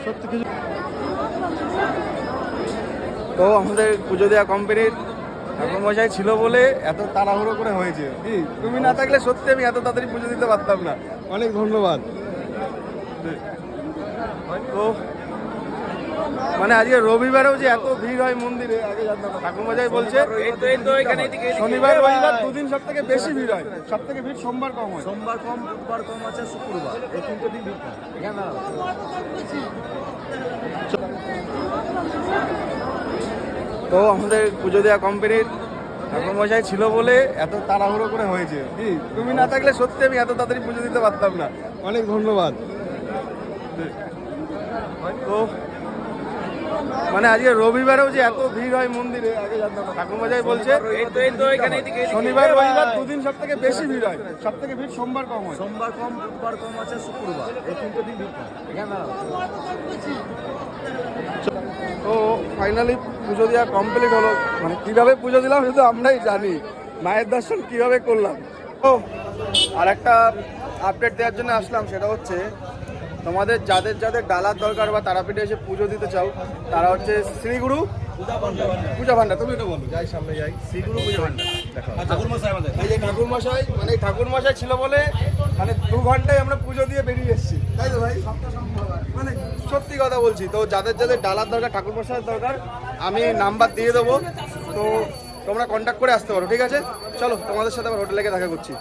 সত্যি কিছু। তো আমাদের পুজো দেওয়া কোম্পানির ঠাকুরমশাই ছিল বলে এত তাড়াহুড়ো করে হয়েছে। কি তুমি না থাকলে সত্যি আমি এত তাড়াতাড়ি পুজো দিতে পারতাম না। অনেক ধন্যবাদ। তো মানে আজকে রবিবারেও যে এত ভিড় হয় মন্দিরে আগে জানতাম না। ঠাকুরমশাই বলছে শনিবার রবিবার দুদিন সব থেকে বেশি ভিড় হয়, সব থেকে ভিড় সোমবার কম হয়। সোমবার কম, বুধবার কম আছে, শুক্রবার এই তিনটে দিন ভিড় কম। তো আমাদের পুজো দেওয়া কোম্পানির ঠাকুরমশাই ছিল বলে এত তাড়াহুড়ো করে হয়েছে। কি তুমি না থাকলে সত্যি আমি এত তাড়াতাড়ি পুজো দিতে পারতাম না। অনেক ধন্যবাদ। তো মানে আজকে রবিবারেও যে এত ভিড় হয় মন্দিরে আগে জানতাম না। ঠাকুরমশাই বলছে শনিবার রবিবার দুদিন সব থেকে বেশি ভিড় হয়, সব থেকে ভিড় সোমবার কম হয়। সোমবার কম, বুধবার কম আছে, শুক্রবার এই তিনটে দিন ভিড় কম। তো ফাইনালি পুজো দেওয়া কমপ্লিট হলো। মানে কীভাবে পুজো দিলাম শুধু আমরাই জানি, মায়ের দর্শন কীভাবে করলাম। তো আর একটা আপডেট দেওয়ার জন্য আসলাম, সেটা হচ্ছে তোমাদের যাদের যাদের ডালার দরকার বা তারাপীঠে এসে পুজো দিতে চাও তারা হচ্ছে শ্রীগুরু পূজা ভান্ডার। তুমি এটা বলো, যাই সামনে যাই। শ্রীগুরু পূজা ভান্ডার দেখো ঠাকুরমশাই আমাদের, এই যে ঠাকুরমশাই, মানে এই ঠাকুরমশাই ছিল বলে মানে 2 ঘন্টায় আমরা পুজো দিয়ে বেরিয়ে এসেছি, তাই তো ভাই? মানে সত্যি কথা বলছি। তো যাদের যাদের ডালার দরকার, ঠাকুরমশাইয়ের দরকার, আমি নাম্বার দিয়ে দেবো, তো তোমরা কন্ট্যাক্ট করে আসতে পারো, ঠিক আছে? চলো তোমাদের সাথে আবার হোটেলে গিয়ে দেখা করছি।